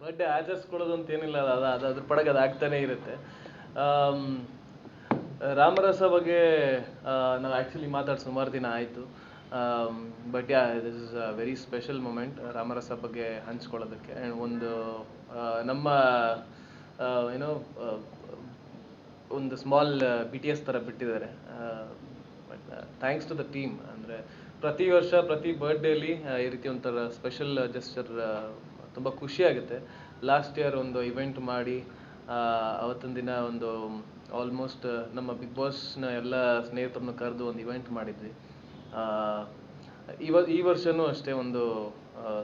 Birthday ಆಚರಿಸ್ಕೊಳ್ಳೋದು ಅಂತ ಏನಿಲ್ಲ, ಅದ್ರ ಪಡಗೆ ಅದು ಆಗ್ತಾನೆ ಇರುತ್ತೆ. ಆಮ್, ರಾಮರಸ ಬಗ್ಗೆ ನಾವು ಆ್ಯಕ್ಚುಲಿ ಮಾತಾಡಿ ಸುಮಾರು ದಿನ ಆಯಿತು. But this is a very special moment Ramarasa ಬಗ್ಗೆ ಹಂಚ್ಕೊಳ್ಳೋದಕ್ಕೆ. ಆ್ಯಂಡ್ ಒಂದು ನಮ್ಮ ಏನೋ ಒಂದು ಸ್ಮಾಲ್ ಬಿ ಟಿ ಎಸ್ ಥರ ಬಿಟ್ಟಿದ್ದಾರೆ. But thanks to the team. ಅಂದರೆ ಪ್ರತಿ ವರ್ಷ ಪ್ರತಿ ಬರ್ಡೇಲಿ ಈ ರೀತಿ ಒಂಥರ ಸ್ಪೆಷಲ್ ಜೆಸ್ಚರ್ ತುಂಬ ಖುಷಿಯಾಗುತ್ತೆ. ಲಾಸ್ಟ್ ಇಯರ್ ಒಂದು ಇವೆಂಟ್ ಮಾಡಿ ಅವತ್ತಿನ ದಿನ ಒಂದು ಆಲ್ಮೋಸ್ಟ್ ನಮ್ಮ ಬಿಗ್ ಬಾಸ್ನ ಎಲ್ಲ ಸ್ನೇಹಿತರನ್ನು ಕರೆದು ಒಂದು ಇವೆಂಟ್ ಮಾಡಿದ್ವಿ. ಈ ವರ್ಷವೂ ಅಷ್ಟೇ ಒಂದು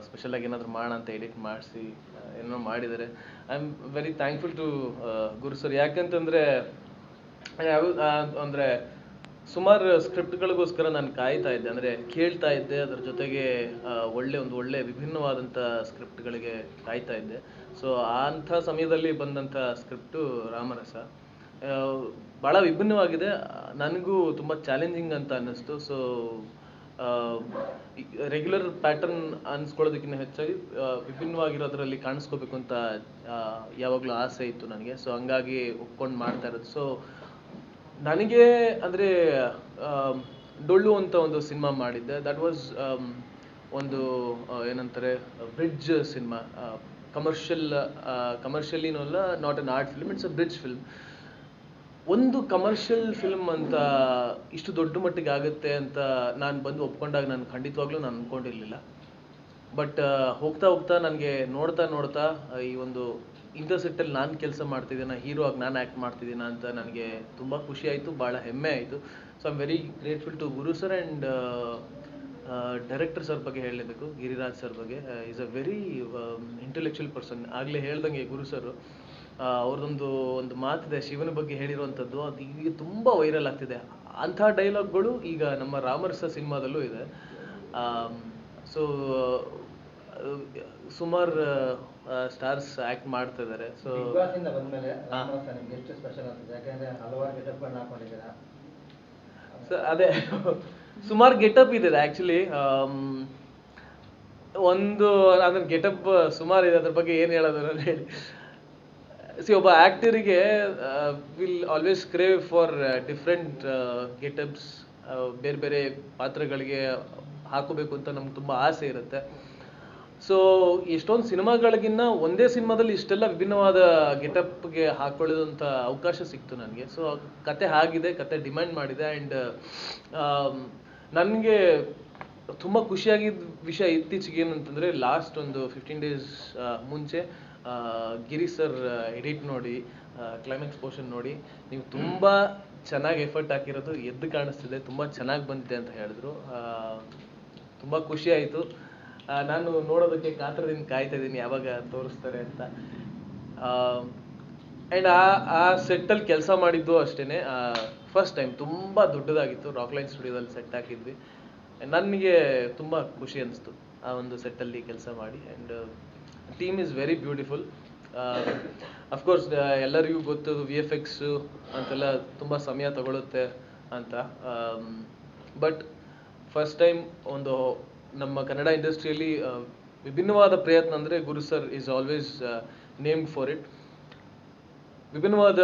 ಸ್ಪೆಷಲಾಗಿ ಏನಾದರೂ ಮಾಡೋಣ ಅಂತ ಎಡಿಟ್ ಮಾಡಿಸಿ ಏನೋ ಮಾಡಿದ್ದಾರೆ. I am very thankful to Guru sir. ಯಾಕಂತಂದರೆ ಅಂದರೆ ಸುಮಾರು ಸ್ಕ್ರಿಪ್ಟ್ಗಳಿಗೋಸ್ಕರ ನಾನು ಕಾಯ್ತಾ ಇದ್ದೆ, ಅಂದರೆ ಕೇಳ್ತಾ ಇದ್ದೆ. ಅದರ ಜೊತೆಗೆ ಒಳ್ಳೆ ವಿಭಿನ್ನವಾದಂಥ ಸ್ಕ್ರಿಪ್ಟ್ಗಳಿಗೆ ಕಾಯ್ತಾ ಇದ್ದೆ. ಸೊ ಅಂಥ ಸಮಯದಲ್ಲಿ ಬಂದಂಥ ಸ್ಕ್ರಿಪ್ಟು ರಾಮರಸ ಭಾಳ ವಿಭಿನ್ನವಾಗಿದೆ. ನನಗೂ ತುಂಬ ಚಾಲೆಂಜಿಂಗ್ ಅಂತ ಅನ್ನಿಸ್ತು. ಸೊ ರೆಗ್ಯುಲರ್ ಪ್ಯಾಟರ್ನ್ ಅನ್ಸ್ಕೊಳ್ಳೋದಕ್ಕಿಂತ ಹೆಚ್ಚಾಗಿ ವಿಭಿನ್ನವಾಗಿರೋದ್ರಲ್ಲಿ ಕಾಣಿಸ್ಕೋಬೇಕು ಅಂತ ಯಾವಾಗಲೂ ಆಸೆ ಇತ್ತು ನನಗೆ. ಸೊ ಹಂಗಾಗಿ ಒಪ್ಕೊಂಡು ಮಾಡ್ತಾ ಇರೋದು. ಸೊ ನನಗೆ ಅಂದರೆ ಡೊಳ್ಳು ಅಂತ ಒಂದು ಸಿನಿಮಾ ಮಾಡಿದ್ದೆ. ದಟ್ ವಾಸ್ ಒಂದು ಏನಂತಾರೆ ಬ್ರಿಡ್ಜ್ ಸಿನಿಮಾ. ಕಮರ್ಷಿಯಲಿನೂ ಅಲ್ಲ, not an art film, it's a bridge film. ಒಂದು ಕಮರ್ಷಿಯಲ್ ಫಿಲ್ಮ್ ಅಂತ ಇಷ್ಟು ದೊಡ್ಡ ಮಟ್ಟಿಗೆ ಆಗುತ್ತೆ ಅಂತ ನಾನು ಬಂದು ಒಪ್ಕೊಂಡಾಗ ನಾನು ಖಂಡಿತವಾಗ್ಲೂ ನಾನು ಅಂದ್ಕೊಂಡಿರಲಿಲ್ಲ. ಬಟ್ ಹೋಗ್ತಾ ನನಗೆ ನೋಡ್ತಾ ಈ ಒಂದು ಇಂಥ ಸೆಟ್ಟಲ್ಲಿ ನಾನು ಕೆಲಸ ಮಾಡ್ತಿದ್ದೀನ, ಹೀರೋ ಆಗಿ ನಾನು ಆ್ಯಕ್ಟ್ ಮಾಡ್ತಿದ್ದೀನ ಅಂತ ನನಗೆ ತುಂಬ ಖುಷಿ ಆಯಿತು, ಭಾಳ ಹೆಮ್ಮೆ ಆಯಿತು. So I am very grateful to Guru sir. And director sir ಬಗ್ಗೆ ಹೇಳಲೇಬೇಕು, ಗಿರಿರಾಜ್ ಸರ್ ಬಗ್ಗೆ. Is a very intellectual person. ಆಗಲೇ ಹೇಳ್ದಂಗೆ ಗುರು ಸರ್ ಅವ್ರದ್ದೊಂದು ಮಾತಿದೆ, ಶಿವನ ಬಗ್ಗೆ ಹೇಳಿರುವಂಥದ್ದು, ಅದು ಈಗ ತುಂಬ ವೈರಲ್ ಆಗ್ತಿದೆ. ಅಂಥ ಡೈಲಾಗ್ಗಳು ಈಗ ನಮ್ಮ ರಾಮರಸ ಸಿನಿಮಾದಲ್ಲೂ ಇದೆ. ಸೊ ಸುಮಾರು ಸ್ಟಾರ್ಸ್ ಆ್ಯಕ್ಟ್ ಮಾಡ್ತಾ ಇದ್ದಾರೆ. ಸೊ ಅದೇ ಸುಮಾರು ಗೆಟಪ್ ಇದೆ ಆ್ಯಕ್ಚುಲಿ. ಒಂದು ಅದ್ರ ಗೆಟಪ್ ಸುಮಾರು ಇದೆ, ಅದ್ರ ಬಗ್ಗೆ ಏನು ಹೇಳೋದು ಹೇಳಿ. ಒಬ್ಬ ಆ್ಯಕ್ಟರಿಗೆ will always crave for different getups. ಬೇರೆ ಬೇರೆ ಪಾತ್ರಗಳಿಗೆ ಹಾಕೋಬೇಕು ಅಂತ ನಮ್ಗೆ ತುಂಬ ಆಸೆ ಇರುತ್ತೆ. ಸೊ ಎಷ್ಟೊಂದು ಸಿನಿಮಾಗಳಿಗಿನ್ನ ಒಂದೇ ಸಿನಿಮಾದಲ್ಲಿ ಇಷ್ಟೆಲ್ಲ ವಿಭಿನ್ನವಾದ ಗೆಟಪ್ಗೆ ಹಾಕೊಳ್ಳೋದಂಥ ಅವಕಾಶ ಸಿಕ್ತು ನನಗೆ. ಸೊ ಕತೆ ಆಗಿದೆ, ಕತೆ ಡಿಮ್ಯಾಂಡ್ ಮಾಡಿದೆ. ಆ್ಯಂಡ್ ನನಗೆ ತುಂಬ ಖುಷಿಯಾಗಿದ್ದ ವಿಷಯ ಇತ್ತೀಚೆಗೆ ಏನಂತಂದರೆ, ಲಾಸ್ಟ್ ಒಂದು 15 days ಮುಂಚೆ ಗಿರಿ ಸರ್ ಎಡಿಟ್ ನೋಡಿ, ಕ್ಲೈಮ್ಯಾಕ್ಸ್ ಪೋರ್ಷನ್ ನೋಡಿ, ನೀವು ತುಂಬ ಚೆನ್ನಾಗಿ ಎಫರ್ಟ್ ಹಾಕಿರೋದು ಎದ್ದು ಕಾಣಿಸ್ತಿದೆ, ತುಂಬ ಚೆನ್ನಾಗಿ ಬಂದಿದೆ ಅಂತ ಹೇಳಿದ್ರು. ತುಂಬ ಖುಷಿ ಆಯಿತು. ನಾನು ನೋಡೋದಕ್ಕೆ ಕಾತರದಿಂದ ಕಾಯ್ತಾ ಇದ್ದೀನಿ ಯಾವಾಗ ತೋರಿಸ್ತಾರೆ ಅಂತ. ಆ್ಯಂಡ್ ಆ ಸೆಟ್ಟಲ್ಲಿ ಕೆಲಸ ಮಾಡಿದ್ದು ಅಷ್ಟೇ ಫಸ್ಟ್ ಟೈಮ್. ತುಂಬ ದೊಡ್ಡದಾಗಿತ್ತು. ರಾಕ್ಲೈನ್ ಸ್ಟುಡಿಯೋದಲ್ಲಿ ಸೆಟ್ ಹಾಕಿದ್ವಿ. ನನಗೆ ತುಂಬ ಖುಷಿ ಅನಿಸ್ತು ಆ ಒಂದು ಸೆಟ್ಟಲ್ಲಿ ಕೆಲಸ ಮಾಡಿ. And team is very beautiful. Of course ಎಲ್ಲರಿಗೂ ಗೊತ್ತದು VFX ಅಂತೆಲ್ಲ ತುಂಬ ಸಮಯ ತಗೊಳುತ್ತೆ ಅಂತ. ಬಟ್ ಫಸ್ಟ್ ಟೈಮ್ ಒಂದು ನಮ್ಮ ಕನ್ನಡ ಇಂಡಸ್ಟ್ರಿಯಲ್ಲಿ ವಿಭಿನ್ನವಾದ ಪ್ರಯತ್ನ ಅಂದರೆ Guru sir is always named for it. ವಿಭಿನ್ನವಾದ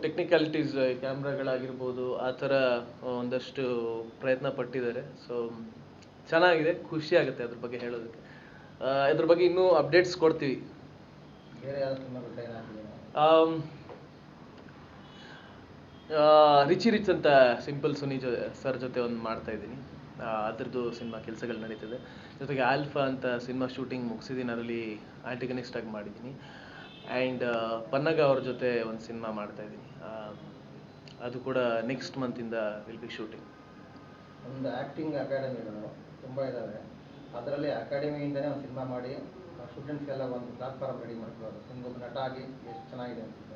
ಟೆಕ್ನಿಕಾಲಿಟೀಸ್, ಕ್ಯಾಮ್ರಾಗಳಾಗಿರ್ಬೋದು, ಆ ಥರ ಒಂದಷ್ಟು ಪ್ರಯತ್ನ ಪಟ್ಟಿದ್ದಾರೆ. ಸೊ ಚೆನ್ನಾಗಿದೆ, ಖುಷಿ ಆಗುತ್ತೆ ಅದ್ರ ಬಗ್ಗೆ ಹೇಳೋದಕ್ಕೆ. ಇದ್ರ ಬಗ್ಗೆ ಇನ್ನೂ ಅಪ್ಡೇಟ್ಸ್ ಕೊಡ್ತೀವಿ. ರಿಚಿ ರಿಚ್ ಅಂತ ಸಿಂಪಲ್ ಸುನಿ ಸರ್ ಜೊತೆ ಒಂದು ಮಾಡ್ತಾ ಇದ್ದೀನಿ. ಅದರದ್ದು ಸಿನಿಮಾ ಕೆಲಸಗಳು ನಡೀತಿದೆ. ಜೊತೆಗೆ ಆಲ್ಫಾ ಅಂತ ಸಿನಿಮಾ ಶೂಟಿಂಗ್ ಮುಗಿಸಿದ್ದೀನಿ, ಅದರಲ್ಲಿ ಆಂಟಿಗನಿಸ್ಟ್ ಆಗಿ ಮಾಡಿದ್ದೀನಿ. ಆ್ಯಂಡ್ ಪನ್ನಗ ಅವ್ರ ಜೊತೆ ಒಂದು ಸಿನಿಮಾ ಮಾಡ್ತಾ ಇದ್ದೀನಿ. ಅದು ಕೂಡ ನೆಕ್ಸ್ಟ್ ಮಂತಿಂದ ವಿಲ್ ಬಿ ಶೂಟಿಂಗ್. ಒಂದು ಆ್ಯಕ್ಟಿಂಗ್ ಅಕಾಡೆಮಿಗಳು ತುಂಬ ಇದ್ದಾವೆ, ಅದರಲ್ಲಿ ಅಕಾಡೆಮಿಯಿಂದನೇ ಒಂದು ಸಿನಿಮಾ ಮಾಡಿ ಸ್ಟೂಡೆಂಟ್ಸ್ಗೆಲ್ಲ ಒಂದು ಪ್ಲಾಟ್ಫಾರ್ಮ್ ರೆಡಿ ಮಾಡ್ಕೊಳ್ಳೋದು. ನಿಮಗೊಬ್ಬ ನಟ ಆಗಿ ಎಷ್ಟು ಚೆನ್ನಾಗಿದೆ ಅನಿಸುತ್ತೆ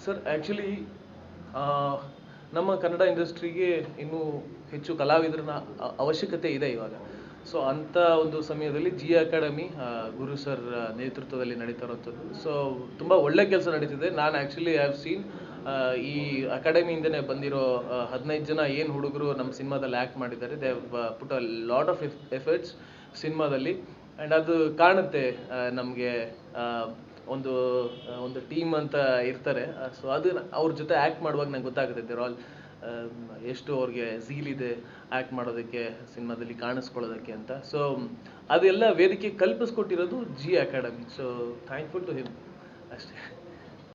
ಸರ್? ಆ್ಯಕ್ಚುಲಿ ನಮ್ಮ ಕನ್ನಡ ಇಂಡಸ್ಟ್ರಿಗೆ ಇನ್ನೂ ಹೆಚ್ಚು ಕಲಾವಿದರನ್ನ ಅವಶ್ಯಕತೆ ಇದೆ ಇವಾಗ. ಸೊ ಅಂಥ ಒಂದು ಸಮಯದಲ್ಲಿ ಜಿ ಅಕಾಡೆಮಿ ಗುರು ಸರ್ ನೇತೃತ್ವದಲ್ಲಿ ನಡೀತಾ ಇರೋಂಥದ್ದು. ಸೊ ತುಂಬ ಒಳ್ಳೆ ಕೆಲಸ ನಡೀತಿದೆ. ನಾನು ಆ್ಯಕ್ಚುಲಿ ಹ್ಯಾವ್ ಸೀನ್ ಈ ಅಕಾಡೆಮಿಯಿಂದನೇ ಬಂದಿರೋ 15 ಜನ ಏನು ಹುಡುಗರು ನಮ್ಮ ಸಿನಿಮಾದಲ್ಲಿ ಆ್ಯಕ್ಟ್ ಮಾಡಿದ್ದಾರೆ. They have put a lot of efforts ಸಿನಿಮಾದಲ್ಲಿ. ಆ್ಯಂಡ್ ಅದು ಕಾಣುತ್ತೆ ನಮಗೆ ಒಂದು ಒಂದು ಟೀಮ್ ಅಂತ ಇರ್ತಾರೆ. ಸೊ ಅದು ಅವ್ರ ಜೊತೆ ಆ್ಯಕ್ಟ್ ಮಾಡುವಾಗ ನಂಗೆ ಗೊತ್ತಾಗುತ್ತೆ ದೇರ್ ಆಲ್ ಎಷ್ಟು ಅವ್ರಿಗೆ ಝೀಲ್ ಇದೆ ಆ್ಯಕ್ಟ್ ಮಾಡೋದಕ್ಕೆ, ಸಿನಿಮಾದಲ್ಲಿ ಕಾಣಿಸ್ಕೊಳ್ಳೋದಕ್ಕೆ ಅಂತ. ಸೊ ಅದೆಲ್ಲ ವೇದಿಕೆ ಕಲ್ಪಿಸ್ಕೊಟ್ಟಿರೋದು Zee academy. So thankful to him ಅಷ್ಟೇ.